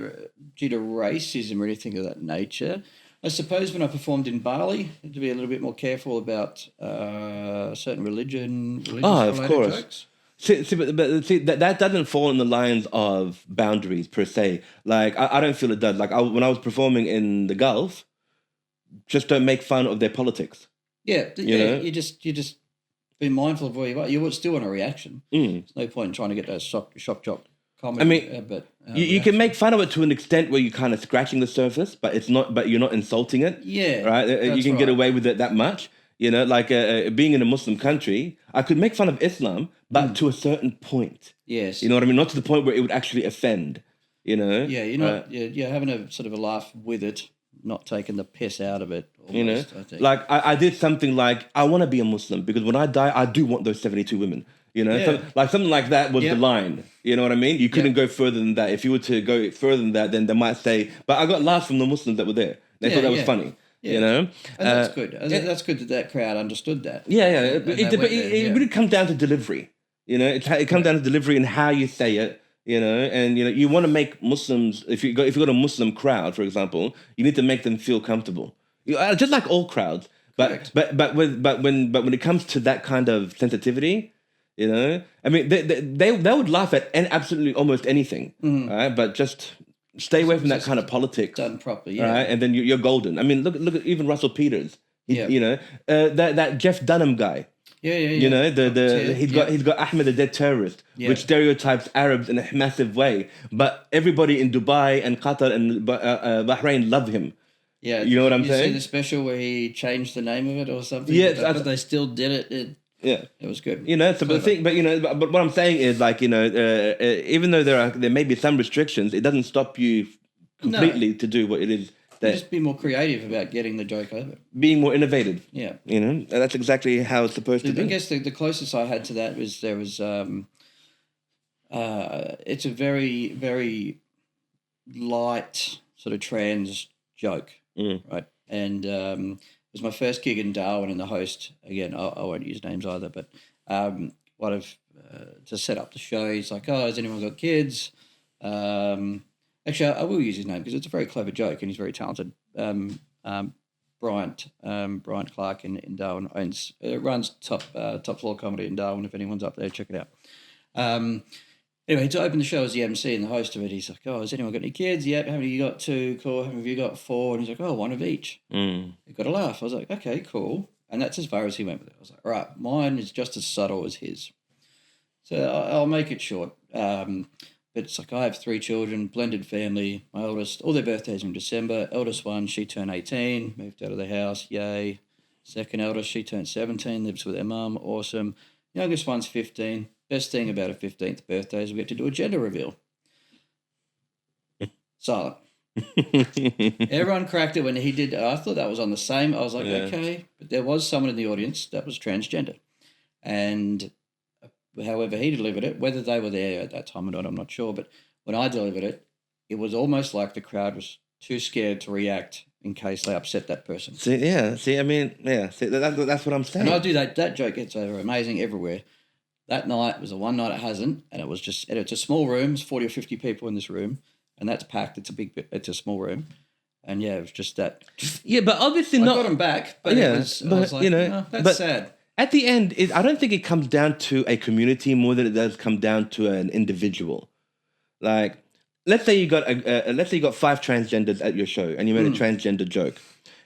due to racism or anything of that nature. I suppose when I performed in Bali, I had to be a little bit more careful about certain religious of related course. jokes. See, that doesn't fall in the lines of boundaries per se. Like I don't feel it does. Like when I was performing in the Gulf, just don't make fun of their politics. Yeah, You know? you just be mindful of where you are. You would still want a reaction. There's no point in trying to get that shock jock comedy. I mean, you can make fun of it to an extent where you're kind of scratching the surface, but it's not. But you're not insulting it. Yeah, right. You that's can get right. away with it that much. You know, like being in a Muslim country, I could make fun of Islam, but to a certain point. Yes. You know what I mean? Not to the point where it would actually offend. You know? Yeah, you're not. You're having a sort of a laugh with it, not taking the piss out of it. Almost, You know, I think. like I did something like I want to be a Muslim because when I die, I do want those 72 women. You know, Yeah. like something like that was Yep. the line. You know what I mean? You couldn't go further than that. If you were to go further than that, then they might say, "But I got laughs from the Muslims that were there. They thought that was funny." Yeah. You know, And that's good. That's good that crowd understood that. yeah. And It they went there, really comes down to delivery. You know, it comes down to delivery and how you say it. You know, and you want to make Muslims. If you got a Muslim crowd, for example, you need to make them feel comfortable. Just like all crowds. Correct. But when it comes to that kind of sensitivity, you know, I mean, they would laugh at absolutely almost anything, right? But just stay away from that kind of politics, done properly, yeah. right? And then you're golden. I mean, look at even Russell Peters. You know, that Jeff Dunham guy. Yeah. You know, he's got Ahmed the Dead Terrorist, which stereotypes Arabs in a massive way. But everybody in Dubai and Qatar and Bahrain love him. Yeah, you know what I'm saying? You see the special where he changed the name of it or something? Yeah, but they still did it. It was good. You know, so but but what I'm saying is like, you know, even though there may be some restrictions, it doesn't stop you completely to do what it is. Just be more creative about getting the joke over. Being more innovative. Yeah. You know, and that's exactly how it's supposed to be. I guess the closest I had to that was there was it's a very, very light sort of trans joke, right? And it was my first gig in Darwin, and the host, again, I won't use names either, but to set up the show, he's like, "Oh, has anyone got kids?" Actually, I will use his name because it's a very clever joke and he's very talented. Bryant Clark in Darwin runs top floor comedy in Darwin. If anyone's up there, check it out. Anyway, to open the show as the MC and the host of it, he's like, "Oh, has anyone got any kids? Yep. How many you got? 2. Cool. How many have you got? 4. And he's like, "Oh, 1 of each." You got to laugh. I was like, "Okay, cool." And that's as far as he went with it. I was like, "All right, mine is just as subtle as his." So I'll make it short. But it's like I have 3 children, blended family. My oldest, all their birthdays in December. Eldest one, she turned 18, moved out of the house, yay. Second eldest, she turned 17, lives with her mum, awesome. Youngest one's 15. Best thing about a 15th birthday is we get to do a gender reveal. Silent. Everyone cracked it when he did. I thought that was on the same. I was like, okay. But there was someone in the audience that was transgender. And however he delivered it, whether they were there at that time or not, I'm not sure. But when I delivered it, it was almost like the crowd was too scared to react in case they upset that person. See, that's what I'm saying. And I do that. That joke gets over amazing everywhere. That night was the one night it hasn't, and it's a small room. It's 40 or 50 people in this room, and that's packed. It's a small room. And yeah, it was just that. Yeah, but obviously I not. got them back, but I was like, you know, that's sad. At the end, I don't think it comes down to a community more than it does come down to an individual. Like, let's say you got 5 transgenders at your show, and you made a transgender joke,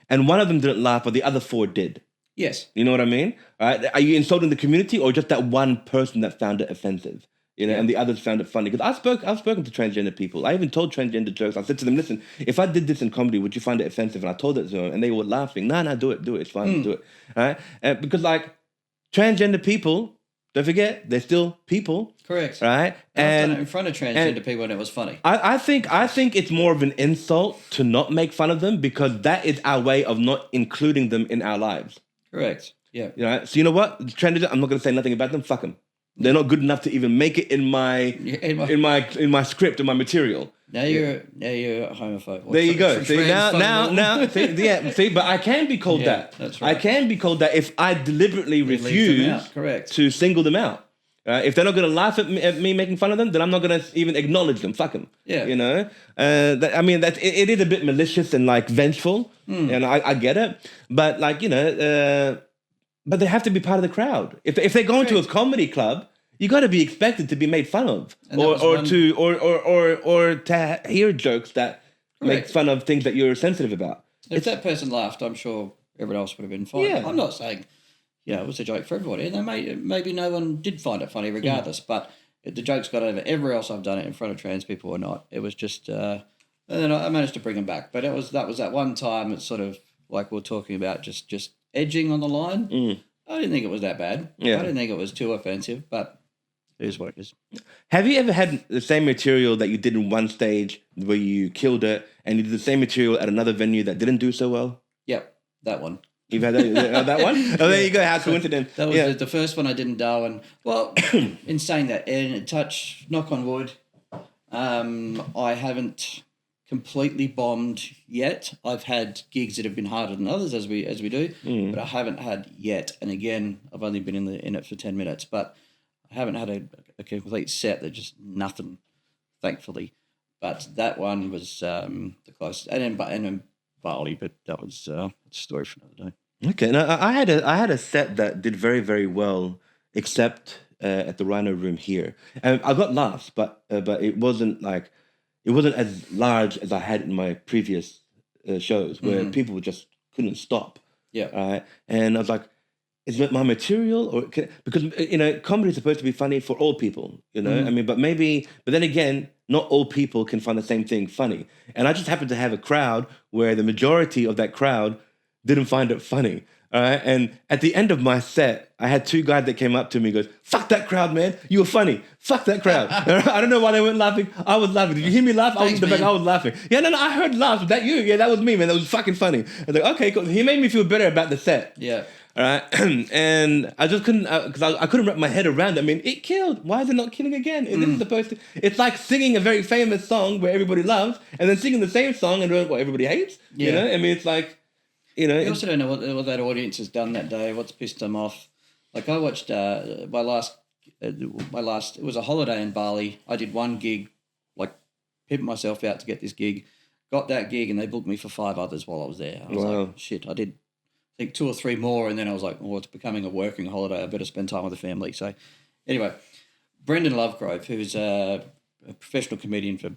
and one of them didn't laugh, but the other 4 did. Yes. You know what I mean? Right? Are you insulting the community or just that one person that found it offensive? You know, and the others found it funny. Because I've spoken to transgender people. I even told transgender jokes. I said to them, "Listen, if I did this in comedy, would you find it offensive?" And I told it to them, and they were laughing. No, do it. It's fine. Do it. All right? Because like transgender people, don't forget, they're still people. Correct. Right? And I've done it in front of transgender people, and it was funny. I think it's more of an insult to not make fun of them because that is our way of not including them in our lives. Correct. Yeah. You know, so you know what? Transgender, I'm not going to say nothing about them. Fuck them. They're not good enough to even make it in my script, in my material. Now you're a homophobe. There you go. See now. See, but I can be called that. That's right. I can be called that if I deliberately refuse to single them out. If they're not going to laugh at me making fun of them, then I'm not going to even acknowledge them. Fuck them. Yeah. You know. It is a bit malicious and like vengeful, and I get it. But like but they have to be part of the crowd. If they're going to a comedy club, you got to be expected to be made fun of, or to hear jokes that make fun of things that you're sensitive about. If that person laughed, I'm sure everyone else would have been fine. Yeah. I'm not saying, it was a joke for everybody, and maybe no one did find it funny regardless. But the joke's got over. Everywhere else I've done it in front of trans people or not, it was just. And then I managed to bring them back, but that was that one time. It's sort of like we're talking about just edging on the line. I didn't think it was that bad. Yeah. I didn't think it was too offensive, but it is what it is. Have you ever had the same material that you did in one stage where you killed it, and you did the same material at another venue that didn't do so well? Yep, that one. You've had that one? Oh, there you go. How coincident. That was the first one I did in Darwin. Well, in saying that, and knock on wood, I haven't completely bombed yet. I've had gigs that have been harder than others, as we do, but I haven't had yet. And again, I've only been in it for 10 minutes, but I haven't had a complete set that just nothing, thankfully. But that one was the closest, and then Bali, but that was a story for another day. Okay, now I had a set that did very, very well, except at the Rhino Room here. I got laughs, but it wasn't as large as I had in my previous shows, where people just couldn't stop. Yeah. And I was like, is it my material, or because comedy is supposed to be funny for all people, I mean, but then again, not all people can find the same thing funny. And I just happened to have a crowd where the majority of that crowd didn't find it funny. All right. And at the end of my set, I had two guys that came up to me and goes, "Fuck that crowd, man. You were funny. Fuck that crowd." I don't know why they weren't laughing. I was laughing. Did you hear me laugh? I was in the back. I was laughing. Yeah, no, I heard laughs. Was that you? Yeah, that was me, man. That was fucking funny. I was like, okay, cool. He made me feel better about the set. Yeah. All right. And I just couldn't, because I couldn't wrap my head around it. I mean, it killed. Why is it not killing again? And this is supposed to, it's like singing a very famous song where everybody loves, and then singing the same song and doing what everybody hates. Yeah. I mean, it's like, You also don't know what that audience has done that day, what's pissed them off. Like I watched my last, it was a holiday in Bali. I did one gig, like pimped myself out to get this gig, got that gig, and they booked me for 5 others while I was there. I was like, shit, I did, I think 2 or 3 more, and then I was like, well, it's becoming a working holiday. I better spend time with the family. So anyway, Brendan Lovegrove, who's a professional comedian for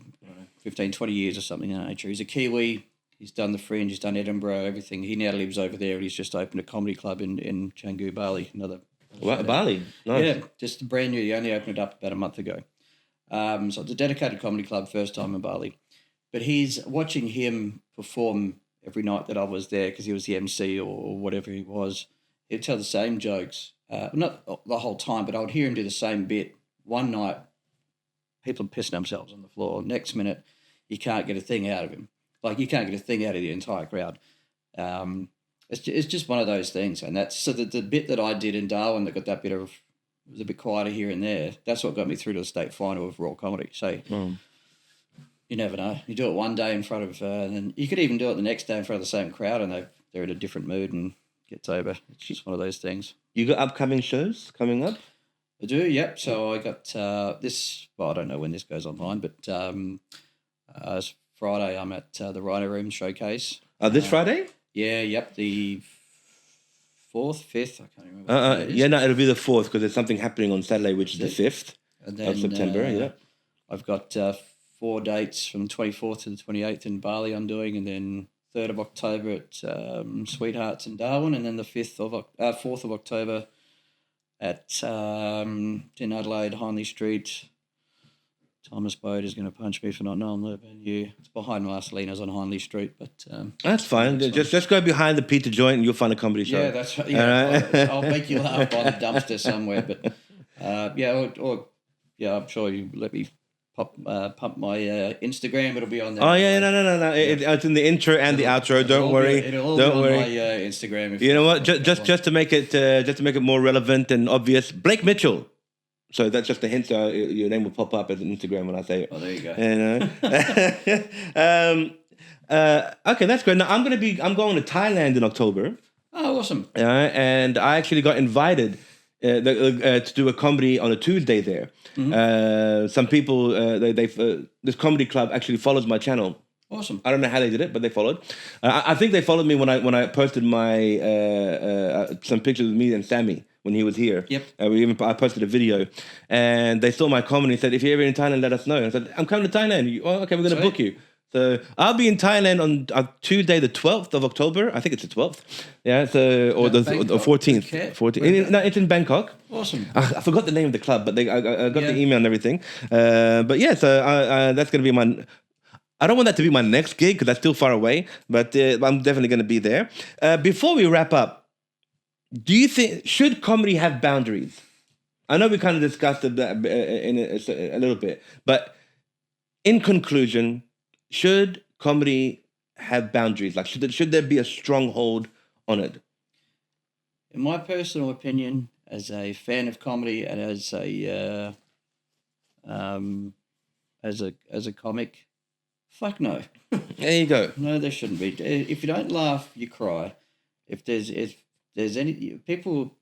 15, 20 years or something in that nature. He's a Kiwi. He's done the Fringe, he's done Edinburgh, everything. He now lives over there, and he's just opened a comedy club in Canggu, Bali. Bali? Nice. Yeah, just brand new. He only opened it up about a month ago. So it's a dedicated comedy club, first time in Bali. But he's watching him perform every night that I was there, because he was the MC or whatever he was. He'd tell the same jokes, not the whole time, but I would hear him do the same bit. One night, people are pissing themselves on the floor. Next minute, you can't get a thing out of him. Like, you can't get a thing out of the entire crowd. It's just one of those things. And that's so the bit that I did in Darwin that got that bit of, it was a bit quieter here and there, that's what got me through to the state final of Raw Comedy. So you never know. You do it one day in front of, and you could even do it the next day in front of the same crowd, and they're in a different mood and gets over. It's just one of those things. You got upcoming shows coming up? I do, yep. So I got this, well, I don't know when this goes online, but Friday, I'm at the Rhino Room Showcase. This Friday? Yeah, yep, the 4th, 5th, I can't remember. Yeah, no, it'll be the 4th, because there's something happening on Saturday, which is the 5th of September. Yeah, I've got 4 dates from the 24th to the 28th in Bali I'm doing, and then 3rd of October at Sweethearts in Darwin, and then the 4th of October at in Adelaide, Hindley Street. Thomas Bode is going to punch me for not knowing the venue. It's behind Marcelina's on Hindley Street, but that's fine. Just go behind the pizza joint and you'll find a comedy show. Yeah, that's right. Yeah, I'll make you laugh by the dumpster somewhere. But I'm sure you let me pump my Instagram. It'll be on there. Oh yeah, no. It's in the intro and the outro. Don't worry. It'll all be on my Instagram. If you know what? Just to make it more relevant and obvious, Blake Mitchell. So that's just a hint. Your name will pop up as an Instagram when I say it. Oh, there you go. Okay, that's great. Now I'm going to Thailand in October. Oh, awesome. And I actually got invited to do a comedy on a Tuesday there. Mm-hmm. Some people, this comedy club actually follows my channel. Awesome. I don't know how they did it, but they followed. I think they followed me when I posted my some pictures of me and Sammy when he was here. Yep. I posted a video, and they saw my comedy and said, "If you're ever in Thailand, let us know." And I said, "I'm coming to Thailand." Okay, we're going to book you. So I'll be in Thailand on Tuesday, the 12th of October. I think it's the 12th. Yeah. So or the 14th. 14th. No, it's in Bangkok. Awesome. I forgot the name of the club, but I got the email and everything. But yeah, so that's going to be my. I don't want that to be my next gig because that's still far away, but I'm definitely going to be there. Before we wrap up, do you think, should comedy have boundaries? I know we kind of discussed that in a little bit, but in conclusion, should comedy have boundaries? Like, should there be a stronghold on it? In my personal opinion, as a fan of comedy and as a comic, fuck no. There you go. No, there shouldn't be. If you don't laugh, you cry. If there's any people,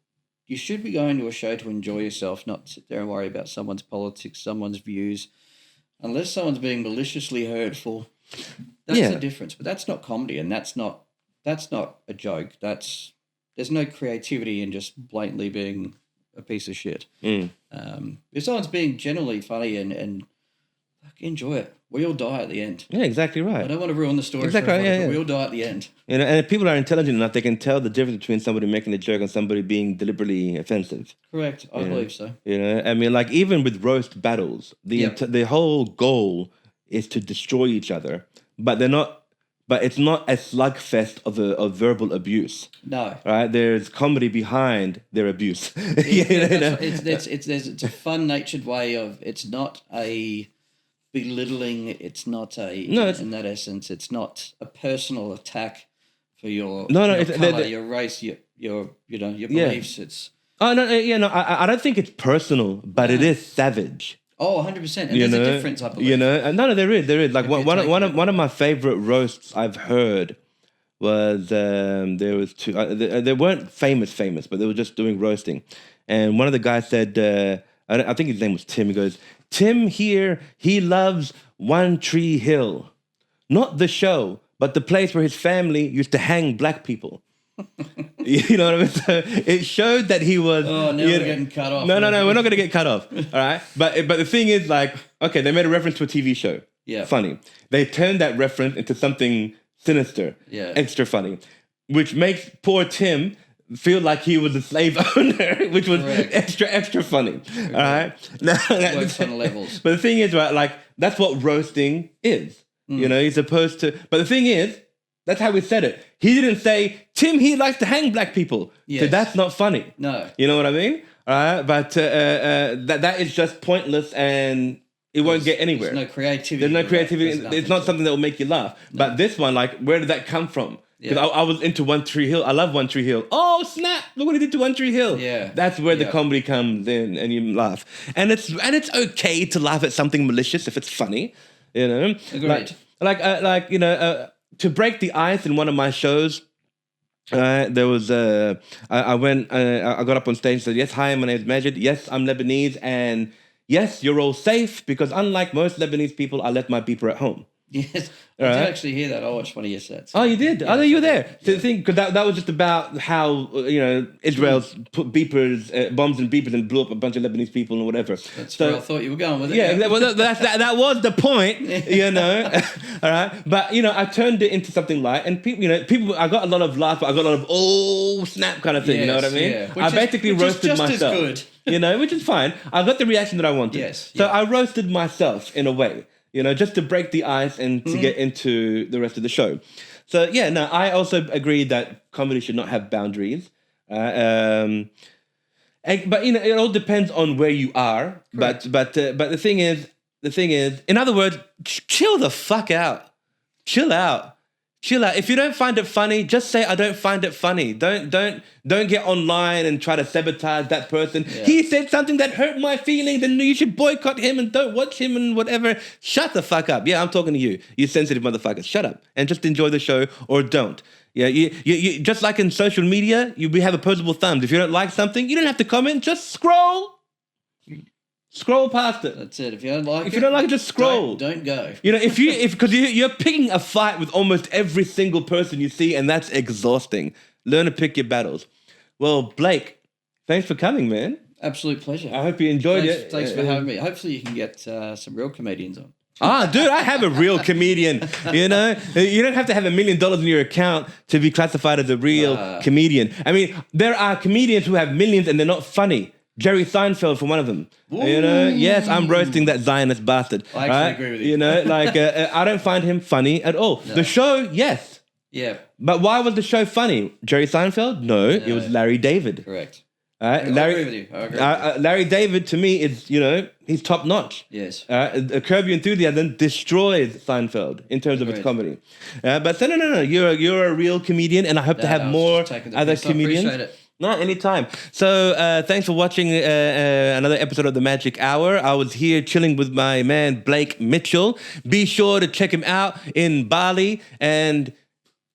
you should be going to a show to enjoy yourself, not sit there and worry about someone's politics, someone's views, unless someone's being maliciously hurtful. That's the difference. But that's not comedy, and that's not a joke. There's no creativity in just blatantly being a piece of shit. If someone's being genuinely funny and enjoy it, we all die at the end. Yeah, exactly right. I don't want to ruin the story exactly for everyone, right, but we all die at the end. And if people are intelligent enough, they can tell the difference between somebody making a joke and somebody being deliberately offensive. Correct. I believe so. I mean, like even with roast battles, the whole goal is to destroy each other, but they're not. But it's not a slugfest of verbal abuse. No. Right? There's comedy behind their abuse. It's a fun-natured way of. It's not a belittling. It's not in that essence. It's not a personal attack for your color, your race, your beliefs. It's. Oh no! I don't think it's personal, but it is savage. Oh, 100%. And there's a difference, I believe. No, there is. Like one of my favorite roasts I've heard was there was two. They weren't famous, but they were just doing roasting, and one of the guys said, I think his name was Tim. He goes, "Tim here, he loves One Tree Hill, not the show, but the place where his family used to hang black people." You know what I mean? So it showed that he was. Oh, now we're getting cut off. No, we're not going to get cut off. All right, but the thing is, like, okay, they made a reference to a TV show. Yeah, funny. They turned that reference into something sinister. Yeah, extra funny, which makes poor Tim feel like he was a slave owner, which was extra funny. All right, now it works on levels. But the thing is, right, like that's what roasting is. He's supposed to. But the thing is. That's how we said it. He didn't say, Tim, he likes to hang black people. Yes. So that's not funny. No. You know what I mean? All right. But that is just pointless and it won't get anywhere. There's no creativity. There's no creativity. It's not something that will make you laugh. No. But this one, like, where did that come from? Because I was into One Tree Hill. I love One Tree Hill. Oh, snap. Look what he did to One Tree Hill. Yeah. That's where the comedy comes in and you laugh. And it's okay to laugh at something malicious if it's funny. Agreed. To break the ice in one of my shows, there was I got up on stage and said, yes, hi, my name is Majid. Yes, I'm Lebanese. And yes, you're all safe because unlike most Lebanese people, I left my beeper at home. Yes, I did actually hear that. I watched one of your sets. Oh, you did? Yeah, you were there. So the thing, because that was just about how, Israel's put beepers, bombs and beepers and blew up a bunch of Lebanese people and whatever. That's where I thought you were going with it. Yeah, well, that was the point, all right? But, I turned it into something light and people, I got a lot of laughs, but I got a lot of, oh, snap kind of thing, you know what I mean? Yeah. I basically roasted myself. Which is just as good. Which is fine. I got the reaction that I wanted. Yes. So I roasted myself in a way. Just to break the ice and to get into the rest of the show. So, I also agree that comedy should not have boundaries. But, it all depends on where you are. Correct. But the thing is, in other words, chill the fuck out. Chill out. If you don't find it funny, just say, I don't find it funny. Don't get online and try to sabotage that person. Yeah. He said something that hurt my feelings and you should boycott him and don't watch him and whatever. Shut the fuck up. Yeah, I'm talking to you. You sensitive motherfuckers. Shut up and just enjoy the show or don't. Yeah, you just like in social media, we have opposable thumbs. If you don't like something, you don't have to comment. Just scroll. Scroll past it. That's it. If you don't like it, just scroll. Don't go. Because you're picking a fight with almost every single person you see, and that's exhausting. Learn to pick your battles. Well, Blake, thanks for coming, man. Absolute pleasure. I hope you enjoyed it. Thanks for having me. Hopefully you can get some real comedians on. Dude, I have a real comedian. You don't have to have $1 million in your account to be classified as a real comedian. I mean, there are comedians who have millions and they're not funny. Jerry Seinfeld for one of them. Ooh. Yes, I'm roasting that Zionist bastard. I actually agree with you. I don't find him funny at all. No. The show, yes. Yeah, But why was the show funny? Jerry Seinfeld? No, it was Larry David. correct. I agree with you. I agree with you. Larry David, to me, is, he's top notch. Yes. Curb Your Enthusiasm destroys Seinfeld in terms of its comedy. But no. You're a real comedian, and I hope to have more other comedians. I appreciate it. No, anytime. So thanks for watching another episode of The Magic Hour. I was here chilling with my man, Blake Mitchell. Be sure to check him out in Bali. And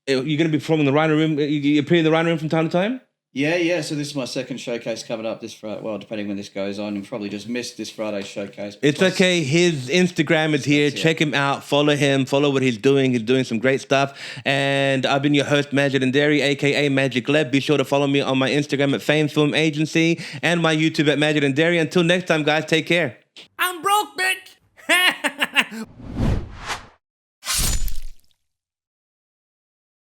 you're going to be performing in the Rhino Room. You appear in the Rhino Room from time to time? Yeah. So this is my second showcase coming up this Friday. Well, depending when this goes on, you probably just missed this Friday's showcase. It's okay. His Instagram is here. Check him out. Follow him. Follow what he's doing. He's doing some great stuff. And I've been your host, Majid Nderi, a.k.a. Magic Leb. Be sure to follow me on my Instagram at Fame Film Agency and my YouTube at Majid Nderi. Until next time, guys, take care. I'm broke, bitch.